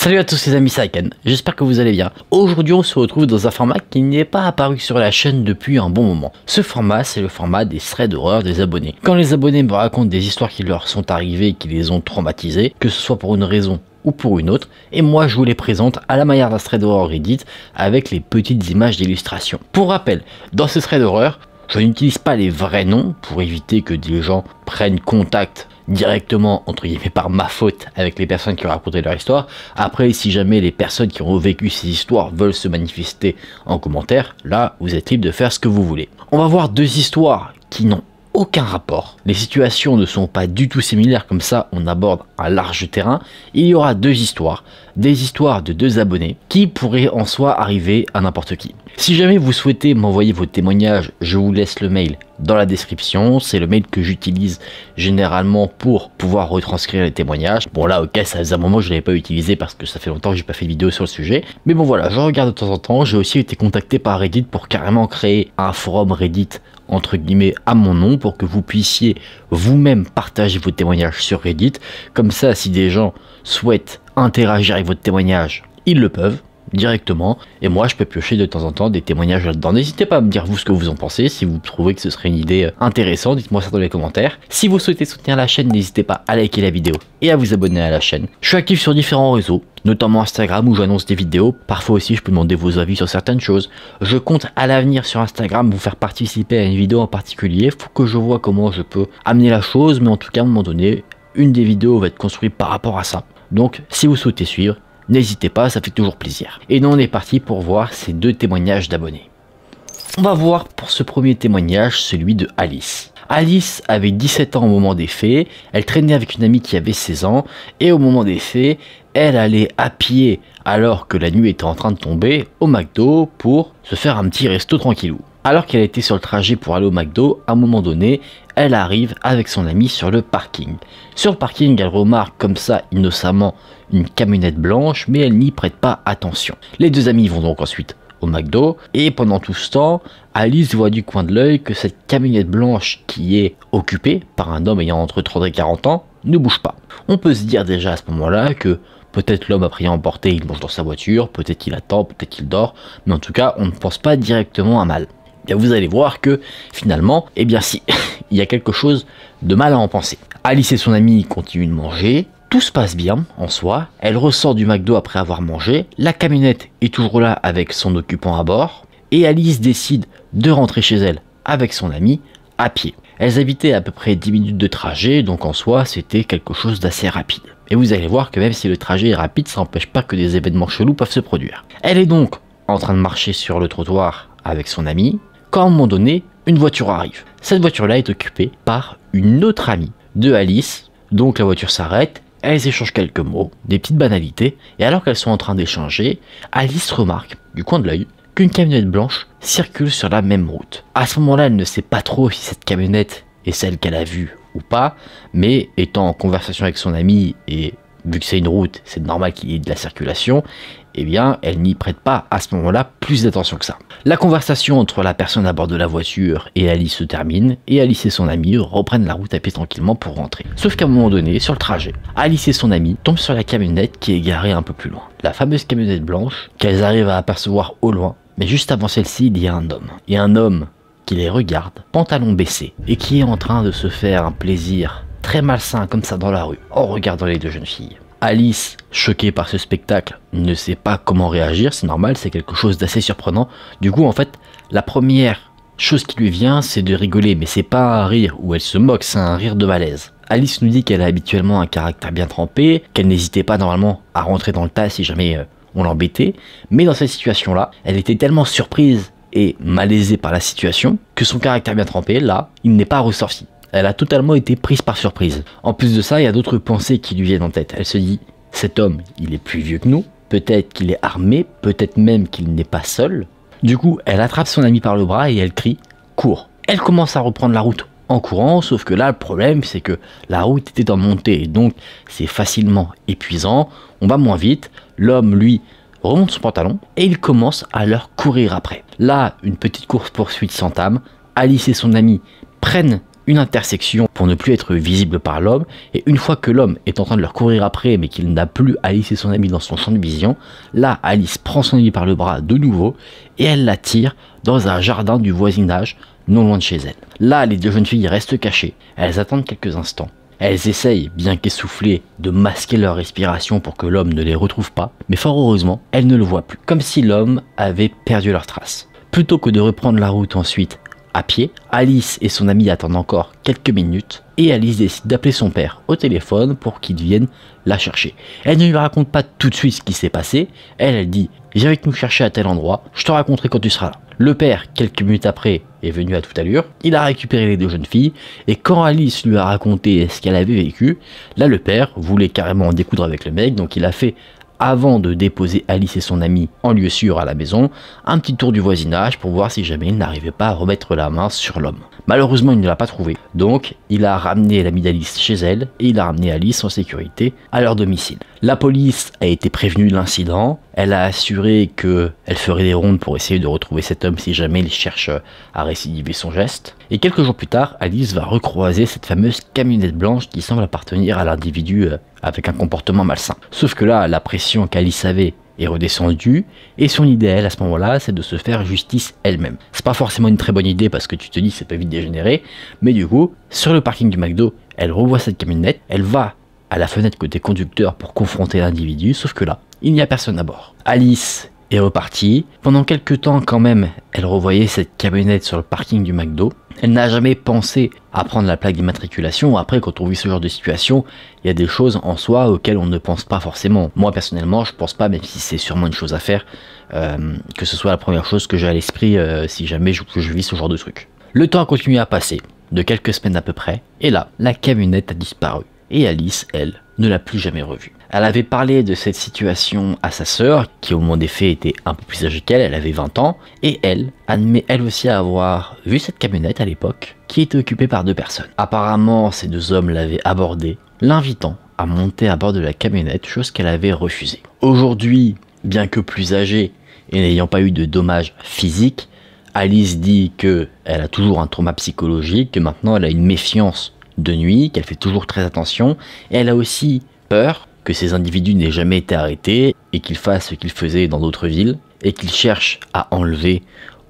Salut à tous les amis, c'est Aiken, j'espère que vous allez bien. Aujourd'hui on se retrouve dans un format qui n'est pas apparu sur la chaîne depuis un bon moment. Ce format, c'est le format des threads d'horreur des abonnés. Quand les abonnés me racontent des histoires qui leur sont arrivées et qui les ont traumatisés, que ce soit pour une raison ou pour une autre, et moi je vous les présente à la manière d'un thread d'horreur Reddit avec les petites images d'illustration. Pour rappel, dans ce thread d'horreur, je n'utilise pas les vrais noms pour éviter que des gens prennent contact directement, entre guillemets, par ma faute avec les personnes qui ont raconté leur histoire. Après, si jamais les personnes qui ont vécu ces histoires veulent se manifester en commentaire, là, vous êtes libre de faire ce que vous voulez. On va voir deux histoires qui n'ont aucun rapport. Les situations ne sont pas du tout similaires, comme ça on aborde un large terrain. Il y aura deux histoires, des histoires de deux abonnés qui pourraient en soi arriver à n'importe qui. Si jamais vous souhaitez m'envoyer vos témoignages, je vous laisse le mail dans la description. C'est le mail que j'utilise généralement pour pouvoir retranscrire les témoignages. Bon là ok, ça faisait un moment que je ne l'avais pas utilisé parce que ça fait longtemps que j'ai pas fait de vidéo sur le sujet. Mais bon voilà, je regarde de temps en temps. J'ai aussi été contacté par Reddit pour carrément créer un forum Reddit entre guillemets à mon nom pour que vous puissiez vous-même partager vos témoignages sur Reddit. Comme ça, si des gens souhaitent interagir avec votre témoignage, ils le peuvent directement, et moi je peux piocher de temps en temps des témoignages là-dedans. N'hésitez pas à me dire vous ce que vous en pensez. Si vous trouvez que ce serait une idée intéressante, dites-moi ça dans les commentaires. Si vous souhaitez soutenir la chaîne, n'hésitez pas à liker la vidéo et à vous abonner à la chaîne. Je suis actif sur différents réseaux, notamment Instagram où j'annonce des vidéos. Parfois aussi je peux demander vos avis sur certaines choses. Je compte à l'avenir sur Instagram vous faire participer à une vidéo en particulier. Faut que je vois comment je peux amener la chose, mais en tout cas à un moment donné, une des vidéos va être construite par rapport à ça. Donc si vous souhaitez suivre, n'hésitez pas, ça fait toujours plaisir. Et nous on est parti pour voir ces deux témoignages d'abonnés. On va voir pour ce premier témoignage celui de Alice. Alice avait 17 ans au moment des faits, elle traînait avec une amie qui avait 16 ans, et au moment des faits, elle allait à pied alors que la nuit était en train de tomber au McDo pour se faire un petit resto tranquillou. Alors qu'elle était sur le trajet pour aller au McDo, à un moment donné, elle arrive avec son amie sur le parking. Sur le parking, elle remarque comme ça innocemment une camionnette blanche, mais elle n'y prête pas attention. Les deux amis vont donc ensuite au McDo, et pendant tout ce temps, Alice voit du coin de l'œil que cette camionnette blanche qui est occupée par un homme ayant entre 30 et 40 ans ne bouge pas. On peut se dire déjà à ce moment-là que peut-être l'homme a pris à emporter, il mange dans sa voiture, peut-être qu'il attend, peut-être qu'il dort, mais en tout cas on ne pense pas directement à mal. Bien, vous allez voir que finalement, eh bien si, il y a quelque chose de mal à en penser. Alice et son amie continuent de manger, tout se passe bien en soi, elle ressort du McDo après avoir mangé, la camionnette est toujours là avec son occupant à bord, et Alice décide de rentrer chez elle avec son amie à pied. Elles habitaient à peu près 10 minutes de trajet, donc en soi c'était quelque chose d'assez rapide. Et vous allez voir que même si le trajet est rapide, ça n'empêche pas que des événements chelous peuvent se produire. Elle est donc en train de marcher sur le trottoir avec son amie, quand à un moment donné, une voiture arrive. Cette voiture-là est occupée par une autre amie de Alice, donc la voiture s'arrête, elles échangent quelques mots, des petites banalités, et alors qu'elles sont en train d'échanger, Alice remarque, du coin de l'œil, qu'une camionnette blanche circule sur la même route. À ce moment-là, elle ne sait pas trop si cette camionnette est celle qu'elle a vue ou pas, mais étant en conversation avec son amie, et vu que c'est une route, c'est normal qu'il y ait de la circulation, eh bien, elle n'y prête pas à ce moment-là plus d'attention que ça. La conversation entre la personne à bord de la voiture et Alice se termine, et Alice et son ami reprennent la route à pied tranquillement pour rentrer. Sauf qu'à un moment donné, sur le trajet, Alice et son ami tombent sur la camionnette qui est garée un peu plus loin. La fameuse camionnette blanche qu'elles arrivent à apercevoir au loin, mais juste avant celle-ci, il y a un homme. Et un homme qui les regarde, pantalon baissé, et qui est en train de se faire un plaisir très malsain comme ça dans la rue, en regardant les deux jeunes filles. Alice, choquée par ce spectacle, ne sait pas comment réagir, c'est normal, c'est quelque chose d'assez surprenant. Du coup, en fait, la première chose qui lui vient, c'est de rigoler, mais c'est pas un rire où elle se moque, c'est un rire de malaise. Alice nous dit qu'elle a habituellement un caractère bien trempé, qu'elle n'hésitait pas normalement à rentrer dans le tas si jamais on l'embêtait, mais dans cette situation-là, elle était tellement surprise et malaisée par la situation que son caractère bien trempé, là, il n'est pas ressorti. Elle a totalement été prise par surprise. En plus de ça, il y a d'autres pensées qui lui viennent en tête. Elle se dit, cet homme, il est plus vieux que nous, peut-être qu'il est armé, peut-être même qu'il n'est pas seul. Du coup, elle attrape son ami par le bras et elle crie, cours. Elle commence à reprendre la route en courant, sauf que là, le problème, c'est que la route était en montée, et donc c'est facilement épuisant, on va moins vite. L'homme, lui, remonte son pantalon et il commence à leur courir après. Là, une petite course-poursuite s'entame. Alice et son ami prennent une intersection pour ne plus être visible par l'homme, et une fois que l'homme est en train de leur courir après mais qu'il n'a plus Alice et son ami dans son champ de vision, là Alice prend son ami par le bras de nouveau et elle la tire dans un jardin du voisinage non loin de chez elle. Là les deux jeunes filles restent cachées, elles attendent quelques instants. Elles essayent, bien qu'essoufflées, de masquer leur respiration pour que l'homme ne les retrouve pas, mais fort heureusement, elles ne le voient plus, comme si l'homme avait perdu leurs traces. Plutôt que de reprendre la route ensuite à pied, Alice et son ami attendent encore quelques minutes et Alice décide d'appeler son père au téléphone pour qu'il vienne la chercher. Elle ne lui raconte pas tout de suite ce qui s'est passé, elle dit « Viens avec nous chercher à tel endroit, je te raconterai quand tu seras là ». Le père, quelques minutes après, est venu à toute allure, il a récupéré les deux jeunes filles, et quand Alice lui a raconté ce qu'elle avait vécu, là le père voulait carrément en découdre avec le mec, donc il a fait, avant de déposer Alice et son ami en lieu sûr à la maison, un petit tour du voisinage pour voir si jamais il n'arrivait pas à remettre la main sur l'homme. Malheureusement il ne l'a pas trouvé, donc il a ramené l'ami d'Alice chez elle, et il a ramené Alice en sécurité à leur domicile. La police a été prévenue de l'incident, elle a assuré qu'elle ferait des rondes pour essayer de retrouver cet homme si jamais il cherche à récidiver son geste. Et quelques jours plus tard, Alice va recroiser cette fameuse camionnette blanche qui semble appartenir à l'individu avec un comportement malsain. Sauf que là, la pression qu'Alice avait est redescendue, et son idéal à ce moment-là, c'est de se faire justice elle-même. C'est pas forcément une très bonne idée parce que tu te dis que ça peut vite dégénérer, mais du coup, sur le parking du McDo, elle revoit cette camionnette, elle va à la fenêtre côté conducteur pour confronter l'individu, sauf que là, il n'y a personne à bord. Alice est repartie. Pendant quelques temps quand même, elle revoyait cette camionnette sur le parking du McDo. Elle n'a jamais pensé à prendre la plaque d'immatriculation. Après, quand on vit ce genre de situation, il y a des choses en soi auxquelles on ne pense pas forcément. Moi personnellement, je pense pas, même si c'est sûrement une chose à faire, que ce soit la première chose que j'ai à l'esprit si jamais je vis ce genre de truc. Le temps a continué à passer, de quelques semaines à peu près, et là, la camionnette a disparu. Et Alice, elle, ne l'a plus jamais revue. Elle avait parlé de cette situation à sa sœur, qui au moment des faits était un peu plus âgée qu'elle, elle avait 20 ans, et elle admet elle aussi avoir vu cette camionnette à l'époque, qui était occupée par deux personnes. Apparemment, ces deux hommes l'avaient abordée, l'invitant à monter à bord de la camionnette, chose qu'elle avait refusée. Aujourd'hui, bien que plus âgée et n'ayant pas eu de dommages physiques, Alice dit qu'elle a toujours un trauma psychologique, que maintenant elle a une méfiance de nuit, qu'elle fait toujours très attention, et elle a aussi peur que ces individus n'aient jamais été arrêtés et qu'ils fassent ce qu'ils faisaient dans d'autres villes et qu'ils cherchent à enlever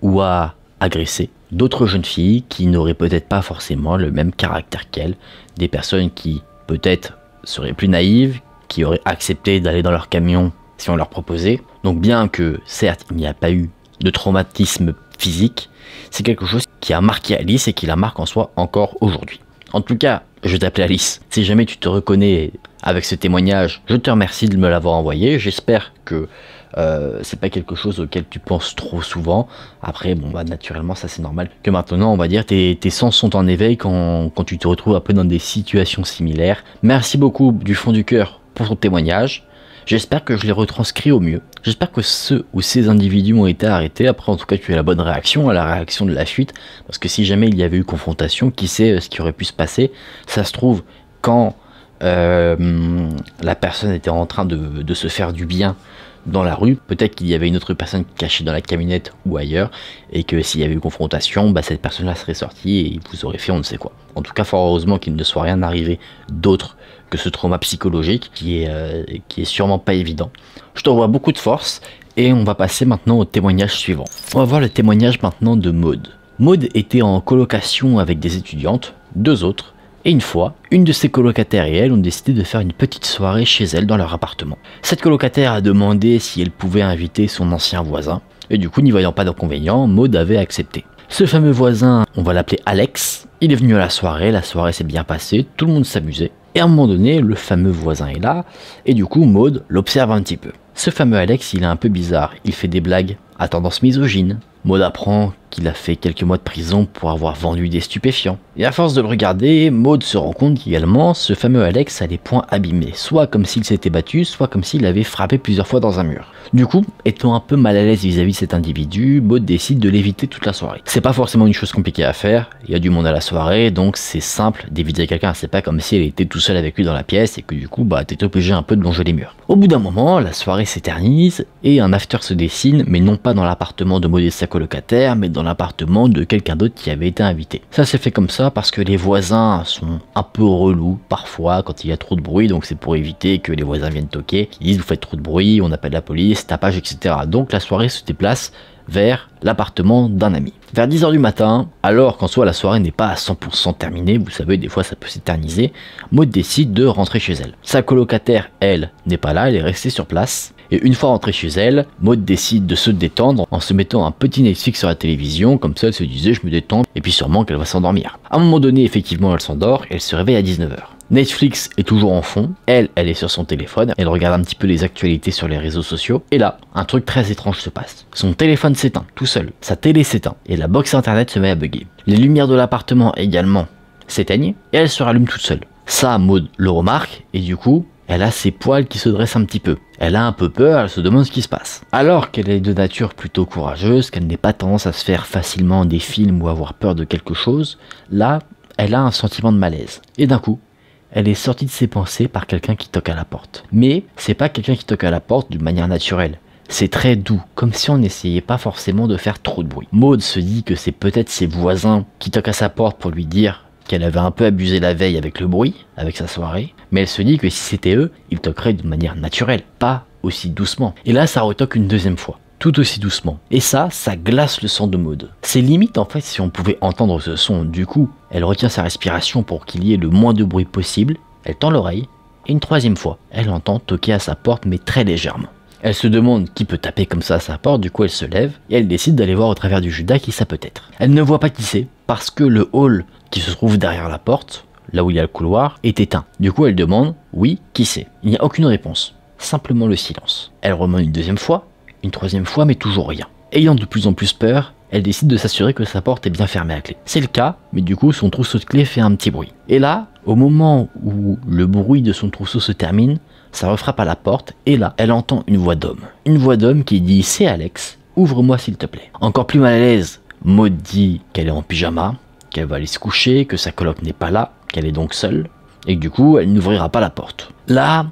ou à agresser d'autres jeunes filles qui n'auraient peut-être pas forcément le même caractère qu'elles, des personnes qui peut-être seraient plus naïves, qui auraient accepté d'aller dans leur camion si on leur proposait. Donc bien que certes il n'y a pas eu de traumatisme physique, c'est quelque chose qui a marqué Alice et qui la marque en soi encore aujourd'hui. En tout cas, je t'appelle Alice. Si jamais tu te reconnais avec ce témoignage, je te remercie de me l'avoir envoyé. J'espère que c'est pas quelque chose auquel tu penses trop souvent. Après, bon bah naturellement, ça c'est normal. Que maintenant, on va dire, tes sens sont en éveil quand tu te retrouves un peu dans des situations similaires. Merci beaucoup du fond du cœur pour ton témoignage. J'espère que je l'ai retranscrit au mieux. J'espère que ceux ou ces individus ont été arrêtés. Après, en tout cas, tu as la bonne réaction, la réaction de la fuite. Parce que si jamais il y avait eu confrontation, qui sait ce qui aurait pu se passer. Ça se trouve, quand la personne était en train de se faire du bien dans la rue, peut-être qu'il y avait une autre personne cachée dans la camionnette ou ailleurs, et que s'il y avait eu confrontation, bah, cette personne-là serait sortie et il vous aurait fait on ne sait quoi. En tout cas, fort heureusement qu'il ne soit rien arrivé d'autre que ce trauma psychologique qui est sûrement pas évident. Je t'envoie beaucoup de force et on va passer maintenant au témoignage suivant. On va voir le témoignage maintenant de Maud. Maud était en colocation avec des étudiantes, deux autres, et une fois, une de ses colocataires et elle ont décidé de faire une petite soirée chez elle dans leur appartement. Cette colocataire a demandé si elle pouvait inviter son ancien voisin, et du coup, n'y voyant pas d'inconvénient, Maud avait accepté. Ce fameux voisin, on va l'appeler Alex, il est venu à la soirée s'est bien passée, tout le monde s'amusait. Et à un moment donné, le fameux voisin est là, et du coup, Maud l'observe un petit peu. Ce fameux Alex, il est un peu bizarre, il fait des blagues à tendance misogyne. Maud apprend qu'il a fait quelques mois de prison pour avoir vendu des stupéfiants. Et à force de le regarder, Maud se rend compte qu'également, ce fameux Alex a les poings abîmés, soit comme s'il s'était battu, soit comme s'il avait frappé plusieurs fois dans un mur. Du coup, étant un peu mal à l'aise vis-à-vis de cet individu, Maud décide de l'éviter toute la soirée. C'est pas forcément une chose compliquée à faire, il y a du monde à la soirée, donc c'est simple d'éviter quelqu'un, c'est pas comme si elle était tout seule avec lui dans la pièce et que du coup, bah t'es obligé un peu de longer les murs. Au bout d'un moment, la soirée s'éternise et un after se dessine, mais non pas dans l'appartement de Maud et sa colocataire, mais dans l'appartement de quelqu'un d'autre qui avait été invité. Ça s'est fait comme ça parce que les voisins sont un peu relous parfois quand il y a trop de bruit, donc c'est pour éviter que les voisins viennent toquer, qui disent vous faites trop de bruit, on appelle la police, tapage, etc. Donc la soirée se déplace vers l'appartement d'un ami. Vers 10 h du matin, alors qu'en soi la soirée n'est pas à 100% terminée, vous savez des fois ça peut s'éterniser, Maud décide de rentrer chez elle. Sa colocataire, elle, n'est pas là, elle est restée sur place. Et une fois rentrée chez elle, Maud décide de se détendre en se mettant un petit Netflix sur la télévision, comme ça elle se disait je me détends, et puis sûrement qu'elle va s'endormir. À un moment donné, effectivement elle s'endort, et elle se réveille à 19 h. Netflix est toujours en fond, elle est sur son téléphone, elle regarde un petit peu les actualités sur les réseaux sociaux, et là, un truc très étrange se passe. Son téléphone s'éteint, tout seul, sa télé s'éteint, et la box internet se met à bugger. Les lumières de l'appartement également s'éteignent, et elle se rallume toute seule. Ça, Maud le remarque, et du coup, elle a ses poils qui se dressent un petit peu. Elle a un peu peur, elle se demande ce qui se passe. Alors qu'elle est de nature plutôt courageuse, qu'elle n'est pas tendance à se faire facilement des films ou avoir peur de quelque chose, là, elle a un sentiment de malaise. Et d'un coup, elle est sortie de ses pensées par quelqu'un qui toque à la porte. Mais c'est pas quelqu'un qui toque à la porte d'une manière naturelle. C'est très doux, comme si on n'essayait pas forcément de faire trop de bruit. Maud se dit que c'est peut-être ses voisins qui toquent à sa porte pour lui dire qu'elle avait un peu abusé la veille avec le bruit, avec sa soirée, mais elle se dit que si c'était eux, ils toqueraient de manière naturelle, pas aussi doucement. Et là, ça retoque une deuxième fois, tout aussi doucement. Et ça glace le sang de Maud. C'est limite en fait si on pouvait entendre ce son. Du coup, elle retient sa respiration pour qu'il y ait le moins de bruit possible, elle tend l'oreille, et une troisième fois, elle entend toquer à sa porte, mais très légèrement. Elle se demande qui peut taper comme ça à sa porte, du coup elle se lève, et elle décide d'aller voir au travers du Judas qui ça peut être. Elle ne voit pas qui c'est, parce que le hall qui se trouve derrière la porte, là où il y a le couloir, est éteint. Du coup elle demande, oui, qui c'est? Il n'y a aucune réponse, simplement le silence. Elle remonte une deuxième fois, une troisième fois, mais toujours rien. Ayant de plus en plus peur, elle décide de s'assurer que sa porte est bien fermée à clé. C'est le cas, mais du coup son trousseau de clés fait un petit bruit. Et là, au moment où le bruit de son trousseau se termine, ça refrappe à la porte, et là, elle entend une voix d'homme. Une voix d'homme qui dit « C'est Alex, ouvre-moi s'il te plaît ». Encore plus mal à l'aise, Maud dit qu'elle est en pyjama, qu'elle va aller se coucher, que sa coloc n'est pas là, qu'elle est donc seule, et que du coup, elle n'ouvrira pas la porte. Là,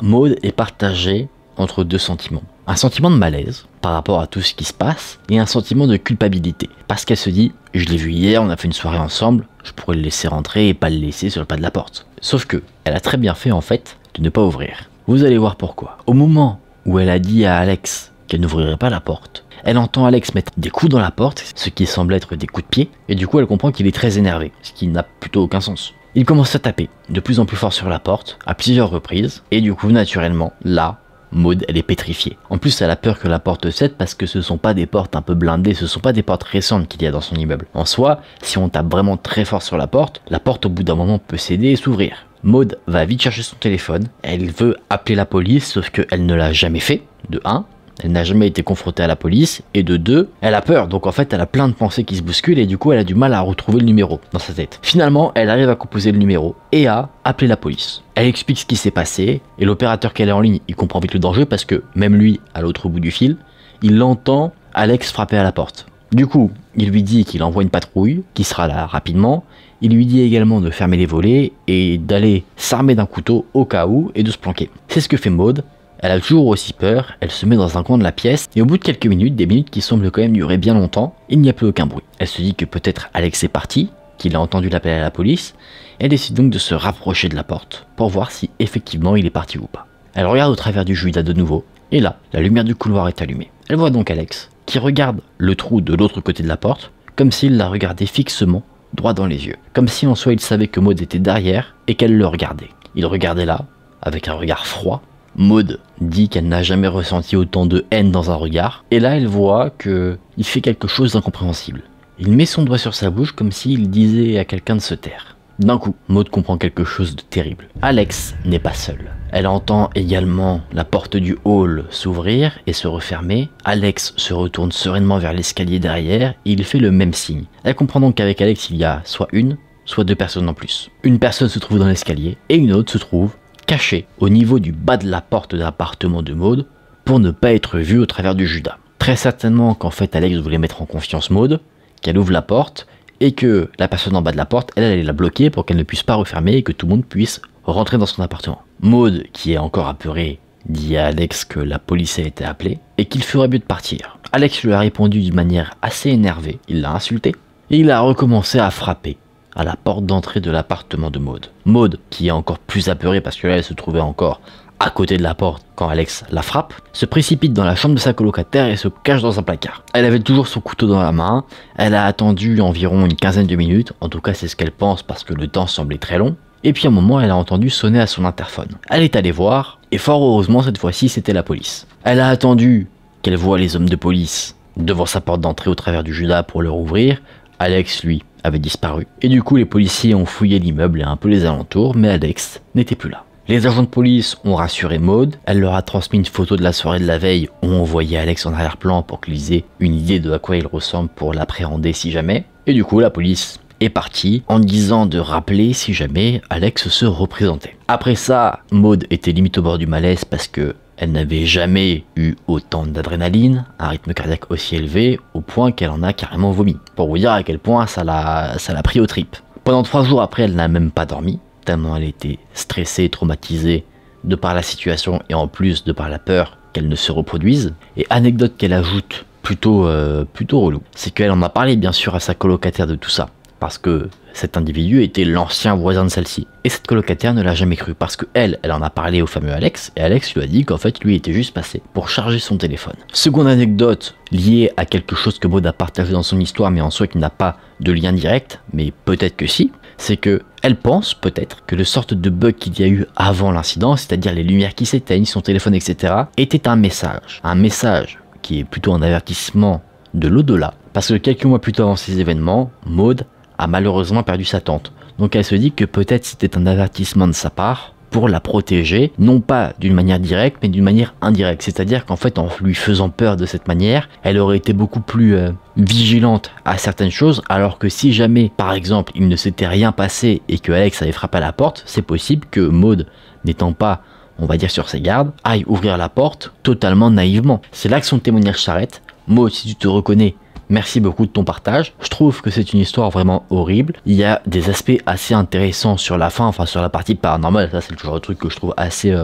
Maud est partagée entre deux sentiments. Un sentiment de malaise par rapport à tout ce qui se passe, et un sentiment de culpabilité. Parce qu'elle se dit « Je l'ai vu hier, on a fait une soirée ensemble, je pourrais le laisser rentrer et pas le laisser sur le pas de la porte ». Sauf que, elle a très bien fait en fait, de ne pas ouvrir. Vous allez voir pourquoi. Au moment où elle a dit à Alex qu'elle n'ouvrirait pas la porte, elle entend Alex mettre des coups dans la porte, ce qui semble être des coups de pied, et du coup elle comprend qu'il est très énervé, ce qui n'a plutôt aucun sens. Il commence à taper de plus en plus fort sur la porte, à plusieurs reprises, et du coup naturellement, là, Maud, elle est pétrifiée. En plus, elle a peur que la porte cède parce que ce sont pas des portes un peu blindées, ce sont pas des portes récentes qu'il y a dans son immeuble. En soi, si on tape vraiment très fort sur la porte au bout d'un moment peut céder et s'ouvrir. Maud va vite chercher son téléphone, elle veut appeler la police, sauf qu'elle ne l'a jamais fait, de 1. Elle n'a jamais été confrontée à la police, et de 2, elle a peur, donc en fait elle a plein de pensées qui se bousculent, et du coup elle a du mal à retrouver le numéro dans sa tête. Finalement, elle arrive à composer le numéro, et à appeler la police. Elle explique ce qui s'est passé, et l'opérateur qu'elle est en ligne, il comprend vite le danger, parce que même lui, à l'autre bout du fil, il entend Alex frapper à la porte. Du coup, il lui dit qu'il envoie une patrouille, qui sera là rapidement. Il lui dit également de fermer les volets et d'aller s'armer d'un couteau au cas où et de se planquer. C'est ce que fait Maud. Elle a toujours aussi peur, elle se met dans un coin de la pièce et au bout de quelques minutes, des minutes qui semblent quand même durer bien longtemps, il n'y a plus aucun bruit. Elle se dit que peut-être Alex est parti, qu'il a entendu l'appel à la police. Elle décide donc de se rapprocher de la porte pour voir si effectivement il est parti ou pas. Elle regarde au travers du Judas de nouveau et là, la lumière du couloir est allumée. Elle voit donc Alex qui regarde le trou de l'autre côté de la porte comme s'il la regardait fixement droit dans les yeux, comme si en soi il savait que Maud était derrière et qu'elle le regardait. Il regardait là, avec un regard froid. Maud dit qu'elle n'a jamais ressenti autant de haine dans un regard, et là elle voit que il fait quelque chose d'incompréhensible. Il met son doigt sur sa bouche comme s'il disait à quelqu'un de se taire. D'un coup, Maud comprend quelque chose de terrible. Alex n'est pas seul. Elle entend également la porte du hall s'ouvrir et se refermer. Alex se retourne sereinement vers l'escalier derrière et il fait le même signe. Elle comprend donc qu'avec Alex il y a soit une, soit deux personnes en plus. Une personne se trouve dans l'escalier et une autre se trouve cachée au niveau du bas de la porte de l'appartement de Maud pour ne pas être vue au travers du Judas. Très certainement qu'en fait Alex voulait mettre en confiance Maud, qu'elle ouvre la porte et que la personne en bas de la porte, elle allait la bloquer pour qu'elle ne puisse pas refermer et que tout le monde puisse rentrer dans son appartement. Maud, qui est encore apeurée, dit à Alex que la police a été appelée et qu'il ferait mieux de partir. Alex lui a répondu d'une manière assez énervée, il l'a insulté et il a recommencé à frapper à la porte d'entrée de l'appartement de Maud. Maud, qui est encore plus apeurée parce que là elle se trouvait encore à côté de la porte quand Alex la frappe, se précipite dans la chambre de sa colocataire et se cache dans un placard. Elle avait toujours son couteau dans la main, elle a attendu environ une quinzaine de minutes, en tout cas c'est ce qu'elle pense parce que le temps semblait très long, et puis à un moment elle a entendu sonner à son interphone. Elle est allée voir, et fort heureusement cette fois-ci c'était la police. Elle a attendu qu'elle voie les hommes de police devant sa porte d'entrée au travers du Judas pour leur ouvrir. Alex, lui, avait disparu, et du coup les policiers ont fouillé l'immeuble et un peu les alentours, mais Alex n'était plus là. Les agents de police ont rassuré Maud, elle leur a transmis une photo de la soirée de la veille où on voyait Alex en arrière-plan pour qu'ils aient une idée de à quoi il ressemble pour l'appréhender si jamais. Et du coup la police est partie en disant de rappeler si jamais Alex se représentait. Après ça, Maud était limite au bord du malaise parce que elle n'avait jamais eu autant d'adrénaline, un rythme cardiaque aussi élevé, au point qu'elle en a carrément vomi. Pour vous dire à quel point ça l'a pris aux tripes. Pendant 3 jours après, elle n'a même pas dormi, tellement elle était stressée, traumatisée de par la situation et en plus de par la peur qu'elle ne se reproduise. Et anecdote qu'elle ajoute plutôt relou, c'est qu'elle en a parlé bien sûr à sa colocataire de tout ça, parce que cet individu était l'ancien voisin de celle-ci. Et cette colocataire ne l'a jamais cru, parce que elle en a parlé au fameux Alex, et Alex lui a dit qu'en fait lui était juste passé pour charger son téléphone. Seconde anecdote liée à quelque chose que Maud a partagé dans son histoire, mais en soi qui n'a pas de lien direct, mais peut-être que si, c'est que elle pense peut-être que le sorte de bug qu'il y a eu avant l'incident, c'est-à-dire les lumières qui s'éteignent, son téléphone, etc., était un message qui est plutôt un avertissement de l'au-delà, parce que quelques mois plus tard dans ces événements, Maud a malheureusement perdu sa tante. Donc elle se dit que peut-être c'était un avertissement de sa part pour la protéger, non pas d'une manière directe, mais d'une manière indirecte. C'est-à-dire qu'en fait, en lui faisant peur de cette manière, elle aurait été beaucoup plus vigilante à certaines choses, alors que si jamais, par exemple, il ne s'était rien passé et que Alex avait frappé à la porte, c'est possible que Maud, n'étant pas, on va dire, sur ses gardes, aille ouvrir la porte totalement naïvement. C'est là que son témoignage s'arrête. Maud, si tu te reconnais, merci beaucoup de ton partage. Je trouve que c'est une histoire vraiment horrible. Il y a des aspects assez intéressants sur la fin, enfin sur la partie paranormale. Ça, c'est toujours un truc que je trouve assez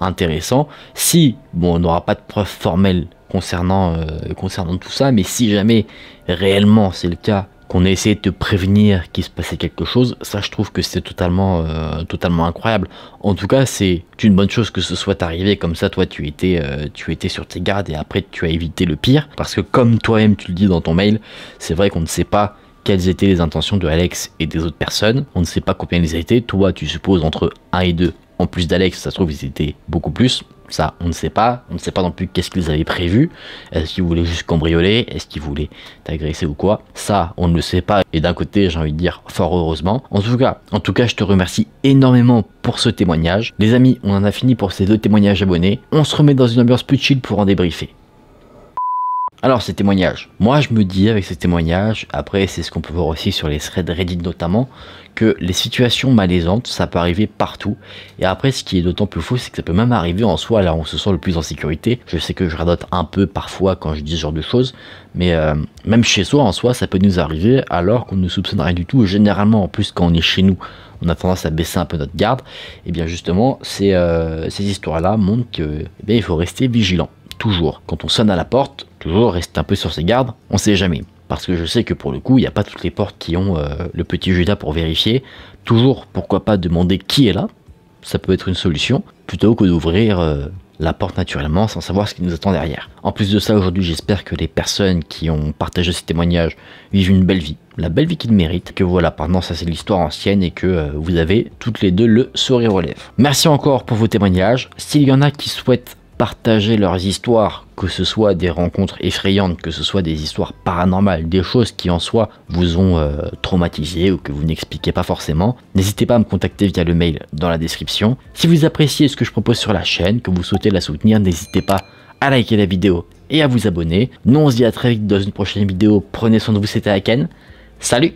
intéressant. Si, bon, on n'aura pas de preuves formelles concernant tout ça, mais si jamais réellement c'est le cas, qu'on ait essayé de te prévenir qu'il se passait quelque chose, ça je trouve que c'est totalement incroyable. En tout cas, c'est une bonne chose que ce soit arrivé comme ça. Toi, tu étais sur tes gardes et après tu as évité le pire, parce que comme toi-même tu le dis dans ton mail, c'est vrai qu'on ne sait pas quelles étaient les intentions de Alex et des autres personnes. On ne sait pas combien ils étaient. Toi, tu supposes entre 1 et 2. En plus d'Alex, ça se trouve ils étaient beaucoup plus. Ça, on ne sait pas. On ne sait pas non plus qu'est-ce qu'ils avaient prévu. Est-ce qu'ils voulaient juste cambrioler? Est-ce qu'ils voulaient t'agresser ou quoi? Ça, on ne le sait pas. Et d'un côté, j'ai envie de dire fort heureusement. En tout cas, je te remercie énormément pour ce témoignage. Les amis, on en a fini pour ces 2 témoignages abonnés. On se remet dans une ambiance plus chill pour en débriefer. Alors ces témoignages, moi je me dis avec ces témoignages, après c'est ce qu'on peut voir aussi sur les threads Reddit notamment, que les situations malaisantes ça peut arriver partout, et après ce qui est d'autant plus fou c'est que ça peut même arriver en soi là où on se sent le plus en sécurité. Je sais que je radote un peu parfois quand je dis ce genre de choses, mais même chez soi en soi ça peut nous arriver alors qu'on ne soupçonne rien du tout. Généralement en plus quand on est chez nous, on a tendance à baisser un peu notre garde, et bien justement ces histoires là montrent que il faut rester vigilant. Toujours, quand on sonne à la porte, toujours rester un peu sur ses gardes, on sait jamais. Parce que je sais que pour le coup, il n'y a pas toutes les portes qui ont le petit Judas pour vérifier. Toujours, pourquoi pas demander qui est là, ça peut être une solution, plutôt que d'ouvrir la porte naturellement sans savoir ce qui nous attend derrière. En plus de ça, aujourd'hui, j'espère que les personnes qui ont partagé ces témoignages vivent une belle vie, la belle vie qu'ils méritent, que voilà, pendant ça c'est l'histoire ancienne et que vous avez toutes les deux le sourire aux lèvres. Merci encore pour vos témoignages. S'il y en a qui souhaitent partager leurs histoires, que ce soit des rencontres effrayantes, que ce soit des histoires paranormales, des choses qui en soi vous ont traumatisé ou que vous n'expliquez pas forcément, n'hésitez pas à me contacter via le mail dans la description. Si vous appréciez ce que je propose sur la chaîne, que vous souhaitez la soutenir, n'hésitez pas à liker la vidéo et à vous abonner. Nous on se dit à très vite dans une prochaine vidéo, prenez soin de vous, c'était Aken, salut!